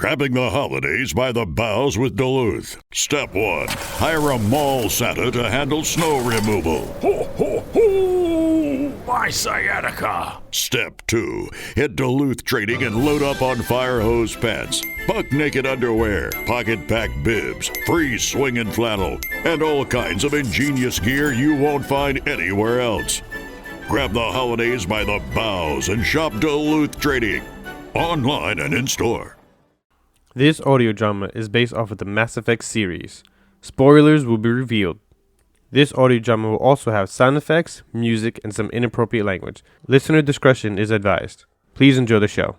Grabbing the holidays by the boughs with Duluth. Step 1. Hire a mall Santa to handle snow removal. Ho, ho, ho! My sciatica! Step 2. Hit Duluth Trading and load up on fire hose pants, buck naked underwear, pocket pack bibs, free swinging flannel, and all kinds of ingenious gear you won't find anywhere else. Grab the holidays by the boughs and shop Duluth Trading, online and in store. This audio drama is based off of the Mass Effect series. Spoilers will be revealed. This audio drama will also have sound effects, music, and some inappropriate language. Listener discretion is advised. Please enjoy the show.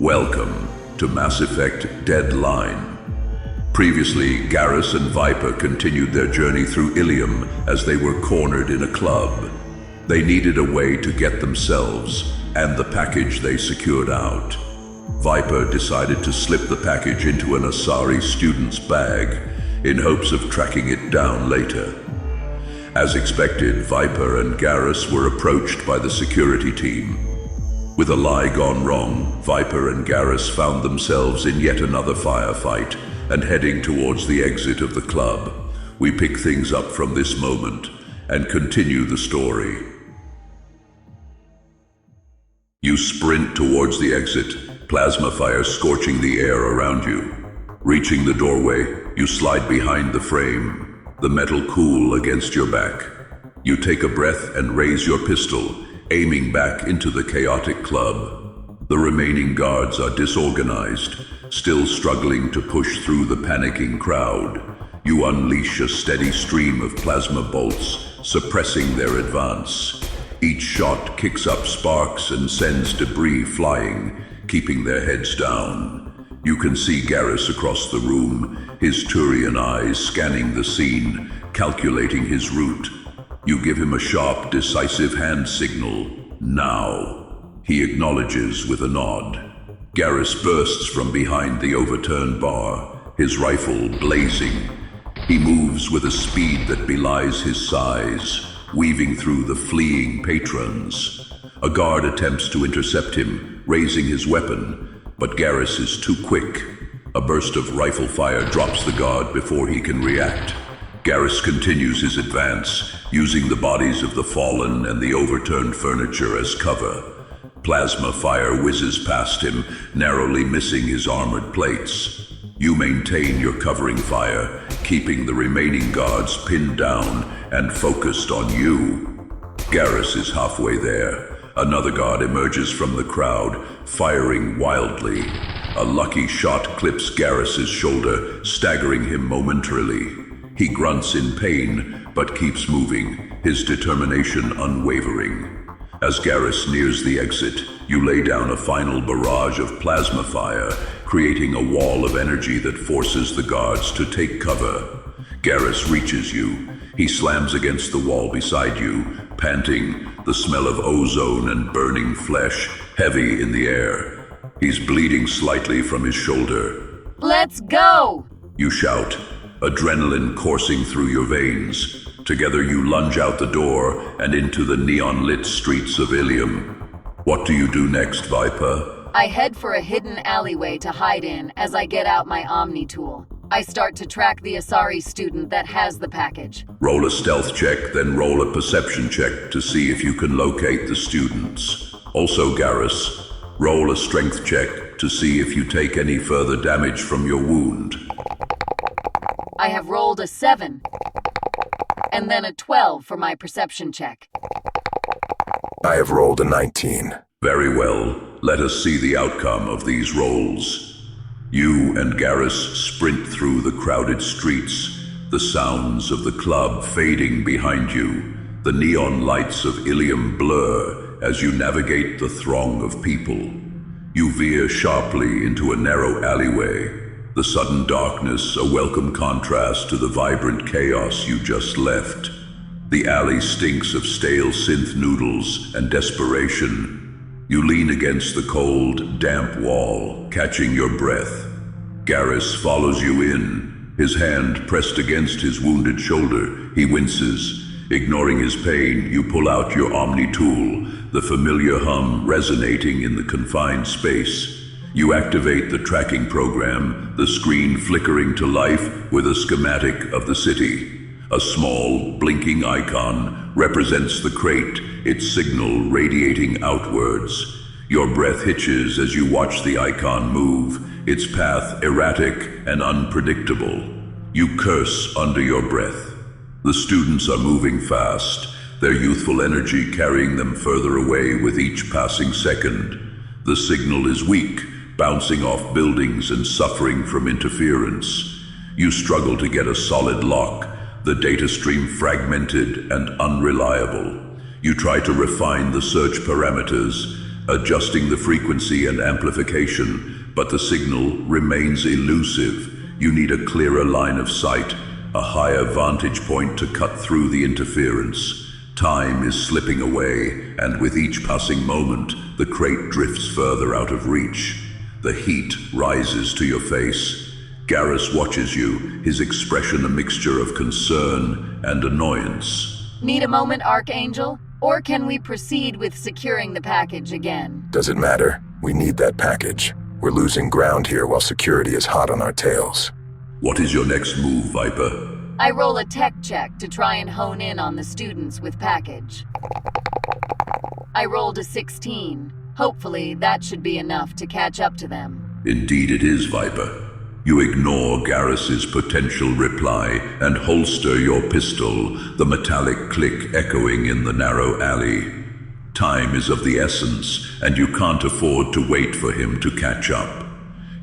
Welcome to Mass Effect Deadline. Previously, Garrus and Viper continued their journey through Ilium as they were cornered in a club. They needed a way to get themselves and the package they secured out. Viper decided to slip the package into an Asari student's bag in hopes of tracking it down later. As expected, Viper and Garrus were approached by the security team. With a lie gone wrong, Viper and Garrus found themselves in yet another firefight and heading towards the exit of the club. We pick things up from this moment and continue the story. You sprint towards the exit, plasma fire scorching the air around you. Reaching the doorway, you slide behind the frame, the metal cool against your back. You take a breath and raise your pistol, aiming back into the chaotic club. The remaining guards are disorganized, still struggling to push through the panicking crowd. You unleash a steady stream of plasma bolts, suppressing their advance. Each shot kicks up sparks and sends debris flying, keeping their heads down. You can see Garrus across the room, his Turian eyes scanning the scene, calculating his route. You give him a sharp, decisive hand signal. Now. He acknowledges with a nod. Garrus bursts from behind the overturned bar, his rifle blazing. He moves with a speed that belies his size, weaving through the fleeing patrons. A guard attempts to intercept him, raising his weapon, but Garrus is too quick. A burst of rifle fire drops the guard before he can react. Garrus continues his advance, using the bodies of the fallen and the overturned furniture as cover. Plasma fire whizzes past him, narrowly missing his armored plates. You maintain your covering fire, keeping the remaining guards pinned down and focused on you. Garrus is halfway there. Another guard emerges from the crowd, firing wildly. A lucky shot clips Garrus's shoulder, staggering him momentarily. He grunts in pain, but keeps moving, his determination unwavering. As Garrus nears the exit, you lay down a final barrage of plasma fire, creating a wall of energy that forces the guards to take cover. Garrus reaches you. He slams against the wall beside you, panting, the smell of ozone and burning flesh heavy in the air. He's bleeding slightly from his shoulder. Let's go! You shout, adrenaline coursing through your veins. Together you lunge out the door and into the neon-lit streets of Ilium. What do you do next, Viper? I head for a hidden alleyway to hide in as I get out my Omni tool. I start to track the Asari student that has the package. Roll a stealth check, then roll a perception check to see if you can locate the students. Also, Garrus, roll a strength check to see if you take any further damage from your wound. I have rolled a 7, and then a 12 for my perception check. I have rolled a 19. Very well. Let us see the outcome of these rolls. You and Garrus sprint through the crowded streets, the sounds of the club fading behind you. The neon lights of Ilium blur as you navigate the throng of people. You veer sharply into a narrow alleyway. The sudden darkness a welcome contrast to the vibrant chaos you just left. The alley stinks of stale synth noodles and desperation. You lean against the cold, damp wall, catching your breath. Garrus follows you in, his hand pressed against his wounded shoulder. He winces. Ignoring his pain, you pull out your Omni tool, the familiar hum resonating in the confined space. You activate the tracking program, the screen flickering to life with a schematic of the city. A small, blinking icon represents the crate, its signal radiating outwards. Your breath hitches as you watch the icon move, its path erratic and unpredictable. You curse under your breath. The students are moving fast, their youthful energy carrying them further away with each passing second. The signal is weak, bouncing off buildings and suffering from interference. You struggle to get a solid lock, the data stream fragmented and unreliable. You try to refine the search parameters, adjusting the frequency and amplification, but the signal remains elusive. You need a clearer line of sight, a higher vantage point to cut through the interference. Time is slipping away, and with each passing moment, the crate drifts further out of reach. The heat rises to your face. Garrus watches you, his expression a mixture of concern and annoyance. Need a moment, Archangel? Or can we proceed with securing the package again? Does it matter? We need that package. We're losing ground here while security is hot on our tails. What is your next move, Viper? I roll a tech check to try and hone in on the students with package. I rolled a 16. Hopefully, that should be enough to catch up to them. Indeed it is, Viper. You ignore Garrus's potential reply and holster your pistol, the metallic click echoing in the narrow alley. Time is of the essence, and you can't afford to wait for him to catch up.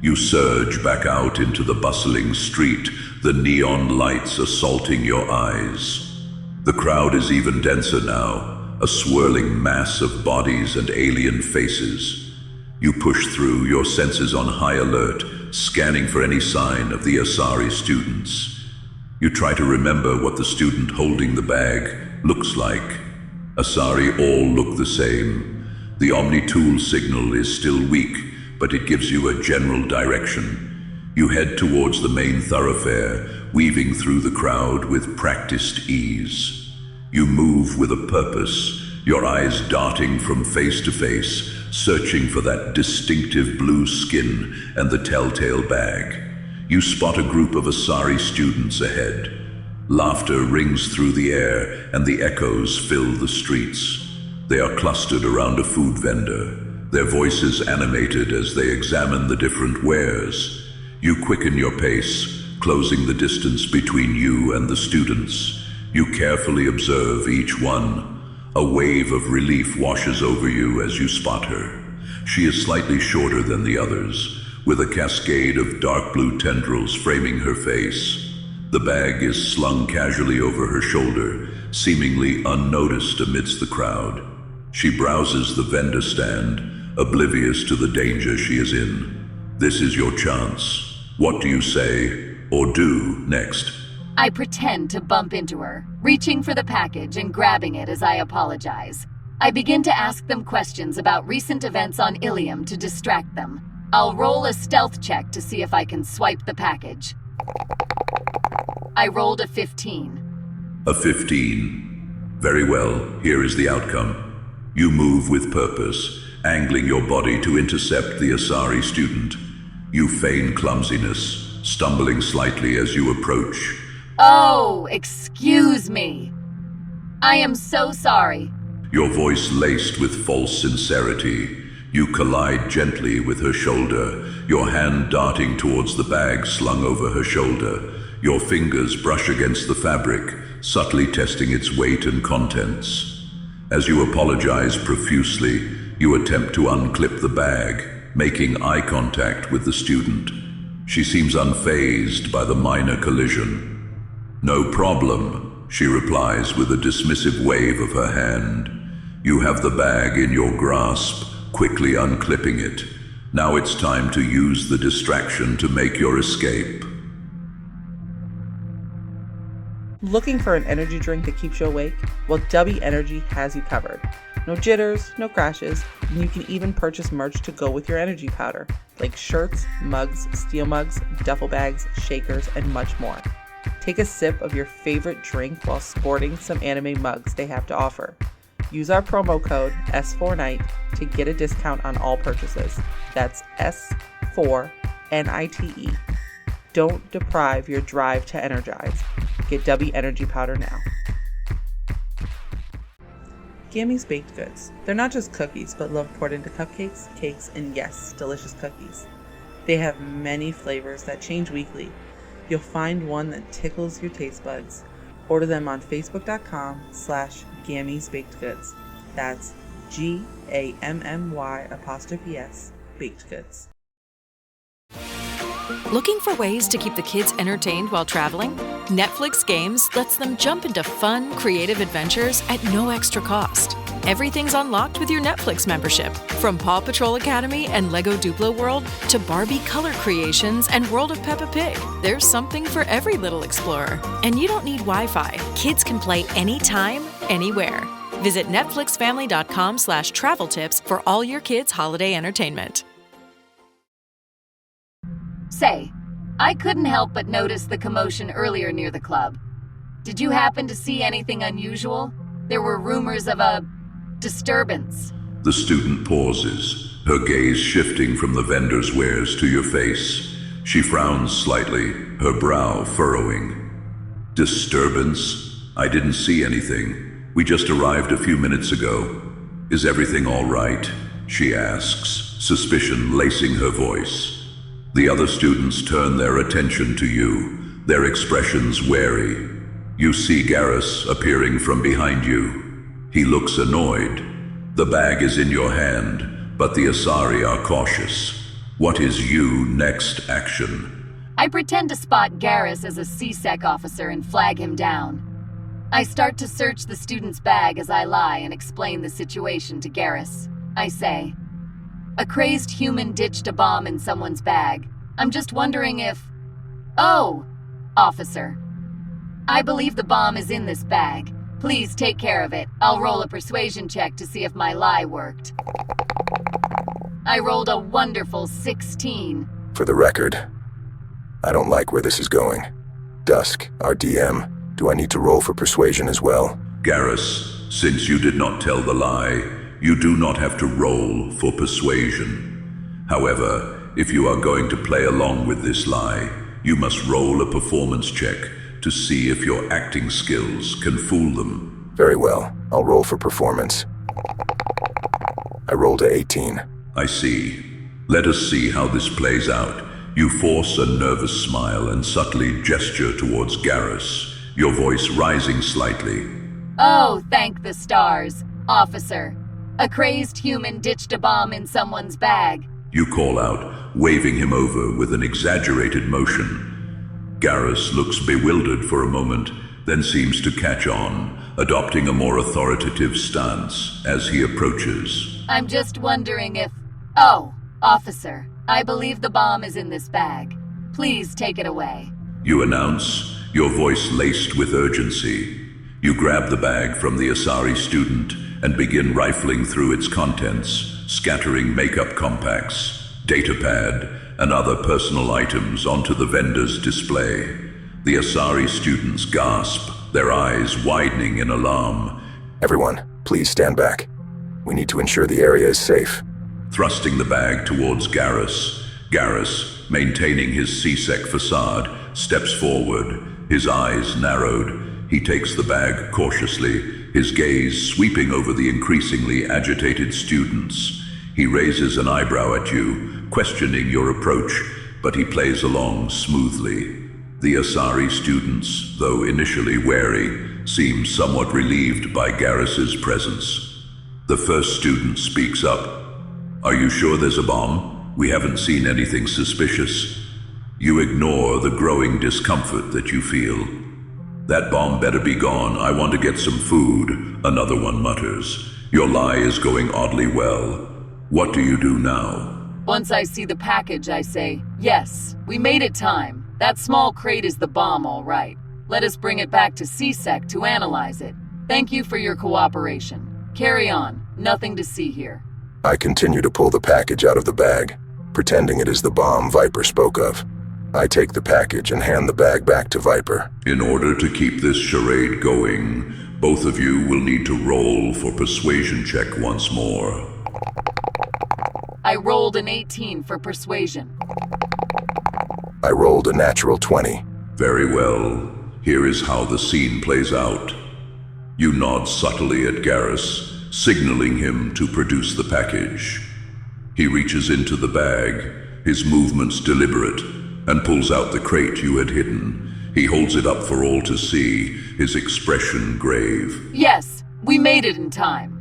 You surge back out into the bustling street, the neon lights assaulting your eyes. The crowd is even denser now, a swirling mass of bodies and alien faces. You push through, your senses on high alert, scanning for any sign of the Asari students. You try to remember what the student holding the bag looks like. Asari all look the same. The Omni tool signal is still weak, but it gives you a general direction. You head towards the main thoroughfare, weaving through the crowd with practiced ease. You move with a purpose, your eyes darting from face to face, searching for that distinctive blue skin and the telltale bag. You spot a group of Asari students ahead. Laughter rings through the air, and the echoes fill the streets. They are clustered around a food vendor, their voices animated as they examine the different wares. You quicken your pace, closing the distance between you and the students. You carefully observe each one. A wave of relief washes over you as you spot her. She is slightly shorter than the others, with a cascade of dark blue tendrils framing her face. The bag is slung casually over her shoulder, seemingly unnoticed amidst the crowd. She browses the vendor stand, oblivious to the danger she is in. This is your chance. What do you say or do next? I pretend to bump into her, reaching for the package and grabbing it as I apologize. I begin to ask them questions about recent events on Ilium to distract them. I'll roll a stealth check to see if I can swipe the package. I rolled a 15. A 15. Very well, here is the outcome. You move with purpose, angling your body to intercept the Asari student. You feign clumsiness, stumbling slightly as you approach. Oh, excuse me. I am so sorry. Your voice laced with false sincerity. You collide gently with her shoulder, your hand darting towards the bag slung over her shoulder. Your fingers brush against the fabric, subtly testing its weight and contents. As you apologize profusely, you attempt to unclip the bag, making eye contact with the student. She seems unfazed by the minor collision. "No problem," she replies with a dismissive wave of her hand. You have the bag in your grasp, quickly unclipping it. Now it's time to use the distraction to make your escape. Looking for an energy drink that keeps you awake? Well, W Energy has you covered. No jitters, no crashes, and you can even purchase merch to go with your energy powder, like shirts, mugs, steel mugs, duffel bags, shakers, and much more. Take a sip of your favorite drink while sporting some anime mugs they have to offer. Use our promo code S4NIGHT to get a discount on all purchases. That's S4NITE. Don't deprive your drive to energize. Get W Energy Powder now. Gammy's Baked Goods. They're not just cookies, but love poured into cupcakes, cakes, and yes, delicious cookies. They have many flavors that change weekly. You'll find one that tickles your taste buds. Order them on Facebook.com/Gammy's Baked Goods. That's GAMMY_S Baked Goods. Looking for ways to keep the kids entertained while traveling? Netflix Games lets them jump into fun, creative adventures at no extra cost. Everything's unlocked with your Netflix membership. From Paw Patrol Academy and Lego Duplo World to Barbie color creations and World of Peppa Pig, there's something for every little explorer. And you don't need Wi-Fi. Kids can play anytime, anywhere. Visit netflixfamily.com/travel tips for all your kids' holiday entertainment. Say, I couldn't help but notice the commotion earlier near the club. Did you happen to see anything unusual? There were rumors of a disturbance. The student pauses, her gaze shifting from the vendor's wares to your face. She frowns slightly, her brow furrowing. Disturbance? I didn't see anything. We just arrived a few minutes ago. Is everything all right? She asks, suspicion lacing her voice. The other students turn their attention to you, their expressions wary. You see Garrus appearing from behind you. He looks annoyed. The bag is in your hand, but the Asari are cautious. What is your next action? I pretend to spot Garrus as a C-Sec officer and flag him down. I start to search the student's bag as I lie and explain the situation to Garrus. I say, a crazed human ditched a bomb in someone's bag. I'm just wondering if... Oh, officer. I believe the bomb is in this bag. Please take care of it. I'll roll a persuasion check to see if my lie worked. I rolled a wonderful 16. For the record, I don't like where this is going. Dusk, our DM, do I need to roll for persuasion as well? Garrus, since you did not tell the lie, you do not have to roll for persuasion. However, if you are going to play along with this lie, you must roll a performance check to see if your acting skills can fool them. Very well, I'll roll for performance. I rolled a 18. I see. Let us see how this plays out. You force a nervous smile and subtly gesture towards Garrus, your voice rising slightly. Oh, thank the stars, officer. A crazed human ditched a bomb in someone's bag. You call out, waving him over with an exaggerated motion. Garrus looks bewildered for a moment, then seems to catch on, adopting a more authoritative stance as he approaches. I'm just wondering if... Oh, officer, I believe the bomb is in this bag. Please take it away. You announce, your voice laced with urgency. You grab the bag from the Asari student and begin rifling through its contents, scattering makeup compacts, datapad, and other personal items onto the vendor's display. The Asari students gasp, their eyes widening in alarm. Everyone, please stand back. We need to ensure the area is safe. Thrusting the bag towards Garrus, Garrus, maintaining his C-Sec facade, steps forward, his eyes narrowed. He takes the bag cautiously, his gaze sweeping over the increasingly agitated students. He raises an eyebrow at you, questioning your approach, but he plays along smoothly. The Asari students, though initially wary, seem somewhat relieved by Garrus's presence. The first student speaks up. Are you sure there's a bomb? We haven't seen anything suspicious. You ignore the growing discomfort that you feel. That bomb better be gone. I want to get some food, another one mutters. Your lie is going oddly well. What do you do now? Once I see the package, I say, yes, we made it time. That small crate is the bomb, all right. Let us bring it back to CSEC to analyze it. Thank you for your cooperation. Carry on. Nothing to see here. I continue to pull the package out of the bag, pretending it is the bomb Viper spoke of. I take the package and hand the bag back to Viper. In order to keep this charade going, both of you will need to roll for persuasion check once more. I rolled an 18 for persuasion. I rolled a natural 20. Very well. Here is how the scene plays out. You nod subtly at Garrus, signaling him to produce the package. He reaches into the bag, his movements deliberate, and pulls out the crate you had hidden. He holds it up for all to see, his expression grave. Yes, we made it in time.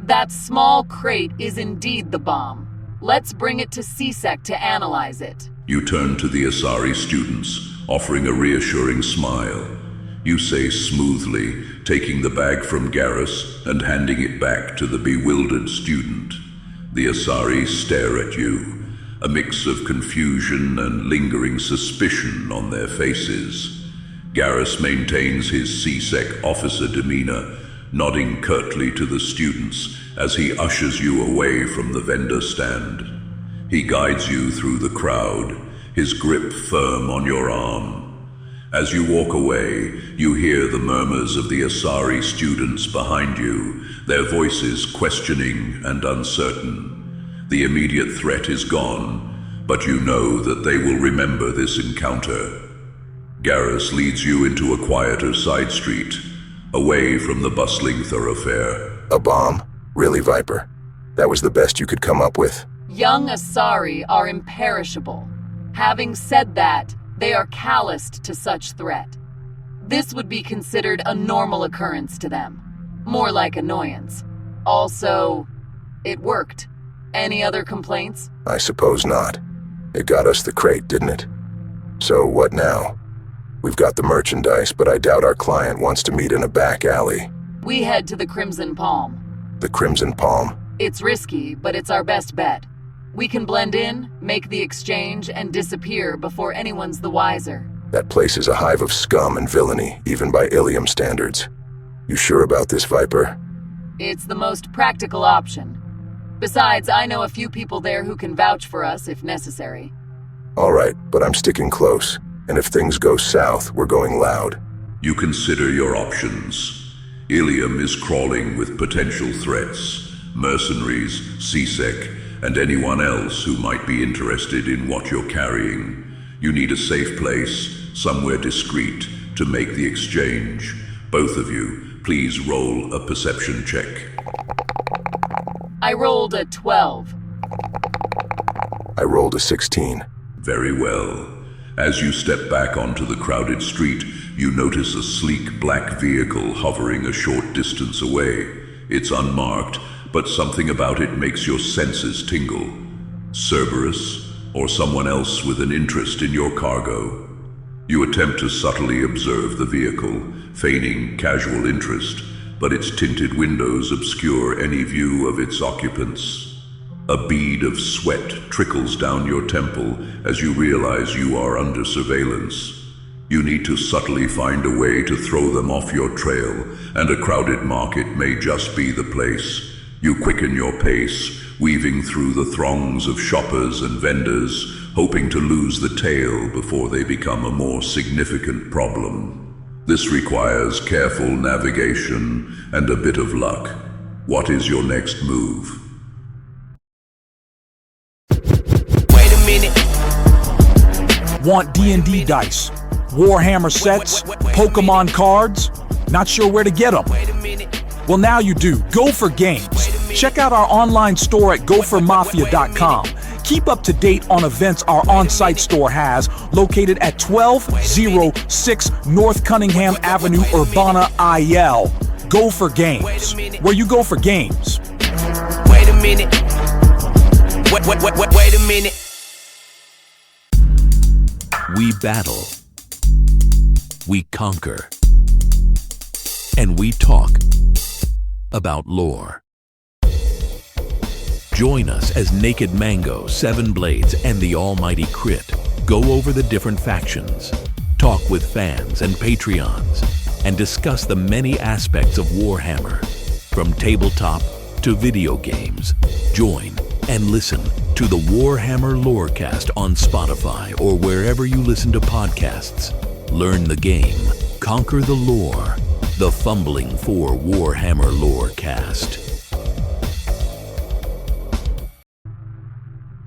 That small crate is indeed the bomb. Let's bring it to CSEC to analyze it. You turn to the Asari students, offering a reassuring smile. You say smoothly, taking the bag from Garrus and handing it back to the bewildered student. The Asari stare at you, a mix of confusion and lingering suspicion on their faces. Garrus maintains his CSEC officer demeanor, nodding curtly to the students as he ushers you away from the vendor stand. He guides you through the crowd, his grip firm on your arm. As you walk away, you hear the murmurs of the Asari students behind you, their voices questioning and uncertain. The immediate threat is gone, but you know that they will remember this encounter. Garrus leads you into a quieter side street, away from the bustling thoroughfare. A bomb? Really, Viper? That was the best you could come up with? Young Asari are imperishable. Having said that, they are calloused to such threat. This would be considered a normal occurrence to them, more like annoyance. Also, it worked. Any other complaints? I suppose not. It got us the crate, didn't it? So what now? We've got the merchandise, but I doubt our client wants to meet in a back alley. We head to the Crimson Palm. The Crimson Palm? It's risky, but it's our best bet. We can blend in, make the exchange, and disappear before anyone's the wiser. That place is a hive of scum and villainy, even by Ilium standards. You sure about this, Viper? It's the most practical option. Besides, I know a few people there who can vouch for us if necessary. All right, but I'm sticking close. And if things go south, we're going loud. You consider your options. Ilium is crawling with potential threats. Mercenaries, CSEC, and anyone else who might be interested in what you're carrying. You need a safe place, somewhere discreet, to make the exchange. Both of you, please roll a perception check. I rolled a 12. I rolled a 16. Very well. As you step back onto the crowded street, you notice a sleek black vehicle hovering a short distance away. It's unmarked, but something about it makes your senses tingle. Cerberus, or someone else with an interest in your cargo. You attempt to subtly observe the vehicle, feigning casual interest, but its tinted windows obscure any view of its occupants. A bead of sweat trickles down your temple as you realize you are under surveillance. You need to subtly find a way to throw them off your trail, and a crowded market may just be the place. You quicken your pace, weaving through the throngs of shoppers and vendors, hoping to lose the tail before they become a more significant problem. This requires careful navigation and a bit of luck. What is your next move? Wait a minute. Want D&D dice, Warhammer sets, Pokemon cards? Not sure where to get them? Well, now you do. Go for Games. Check out our online store at gophermafia.com. Keep up to date on events our on-site store has, located at 1206 North Cunningham Avenue, Urbana, IL. Go for Games, where you go for games. Wait a minute. Wait a minute. We battle. We conquer. And we talk about lore. Join us as Naked Mango, Seven Blades, and the Almighty Crit go over the different factions, talk with fans and Patreons, and discuss the many aspects of Warhammer, from tabletop to video games. Join and listen to the Warhammer Lorecast on Spotify or wherever you listen to podcasts. Learn the game, conquer the lore. The Fumbling for Warhammer Lorecast.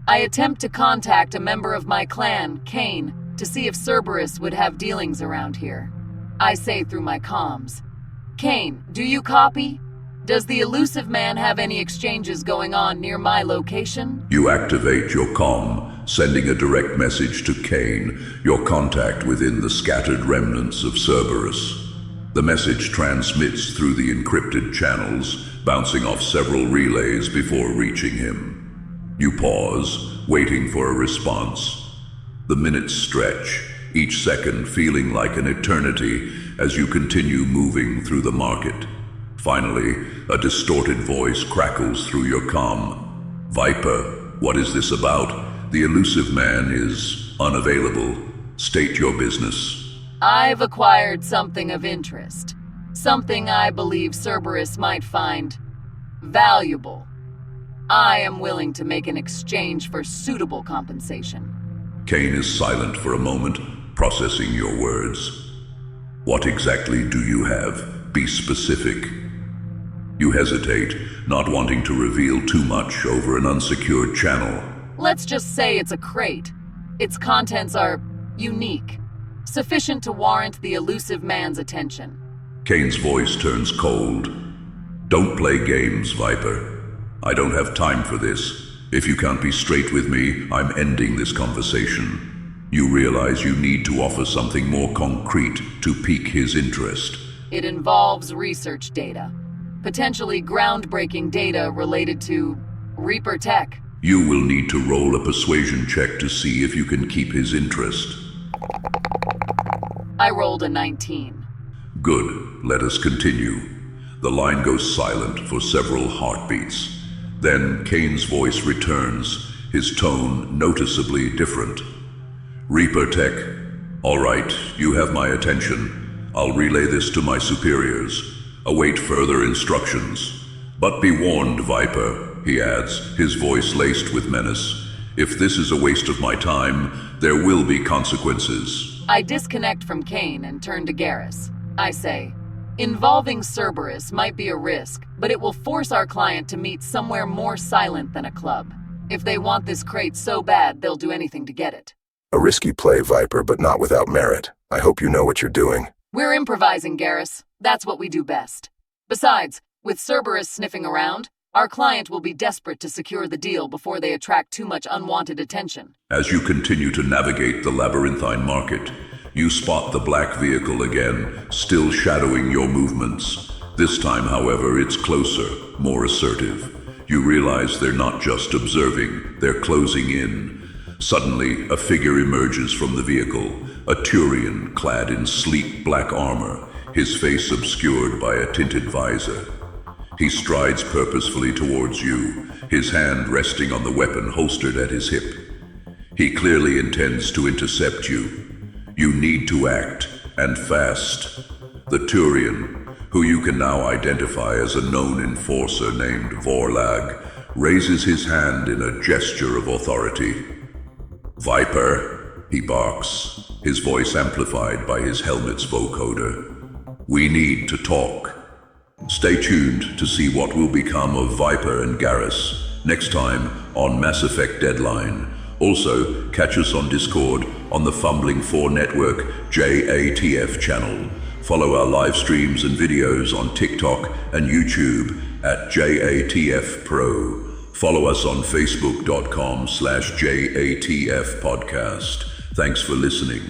I attempt to contact a member of my clan, Kane, to see if Cerberus would have dealings around here. I say through my comms, "Kane, do you copy? Does the elusive man have any exchanges going on near my location?" You activate your comm, sending a direct message to Kane, your contact within the scattered remnants of Cerberus. The message transmits through the encrypted channels, bouncing off several relays before reaching him. You pause, waiting for a response. The minutes stretch, each second feeling like an eternity as you continue moving through the market. Finally, a distorted voice crackles through your comm. "Viper, what is this about? The elusive man is unavailable. State your business." "I've acquired something of interest. Something I believe Cerberus might find valuable. I am willing to make an exchange for suitable compensation." Kane is silent for a moment, processing your words. "What exactly do you have? Be specific." You hesitate, not wanting to reveal too much over an unsecured channel. "Let's just say it's a crate. Its contents are unique, sufficient to warrant the elusive man's attention." Kane's voice turns cold. "Don't play games, Viper. I don't have time for this. If you can't be straight with me, I'm ending this conversation." You realize you need to offer something more concrete to pique his interest. "It involves research data. Potentially groundbreaking data related to Reaper tech." You will need to roll a persuasion check to see if you can keep his interest. I rolled a 19. Good. Let us continue. The line goes silent for several heartbeats. Then Kane's voice returns, his tone noticeably different. "Reaper Tech. All right, you have my attention. I'll relay this to my superiors. Await further instructions. But be warned, Viper," he adds, his voice laced with menace. "If this is a waste of my time, there will be consequences." I disconnect from Kane and turn to Garrus. I say, "Involving Cerberus might be a risk, but it will force our client to meet somewhere more silent than a club. If they want this crate so bad, they'll do anything to get it." A risky play, Viper, but not without merit. I hope you know what you're doing. "We're improvising, Garrus. That's what we do best. Besides, with Cerberus sniffing around, our client will be desperate to secure the deal before they attract too much unwanted attention." As you continue to navigate the labyrinthine market, you spot the black vehicle again, still shadowing your movements. This time, however, it's closer, more assertive. You realize they're not just observing, they're closing in. Suddenly, a figure emerges from the vehicle, a Turian clad in sleek black armor, his face obscured by a tinted visor. He strides purposefully towards you, his hand resting on the weapon holstered at his hip. He clearly intends to intercept you. You need to act, and fast. The Turian, who you can now identify as a known enforcer named Vorlag, raises his hand in a gesture of authority. "Viper," he barks, his voice amplified by his helmet's vocoder. "We need to talk." Stay tuned to see what will become of Viper and Garrus next time on Mass Effect Deadline. Also, catch us on Discord on the Fumbling 4 Network JATF channel. Follow our live streams and videos on TikTok and YouTube at JATF Pro. Follow us on Facebook.com/JATF Podcast. Thanks for listening.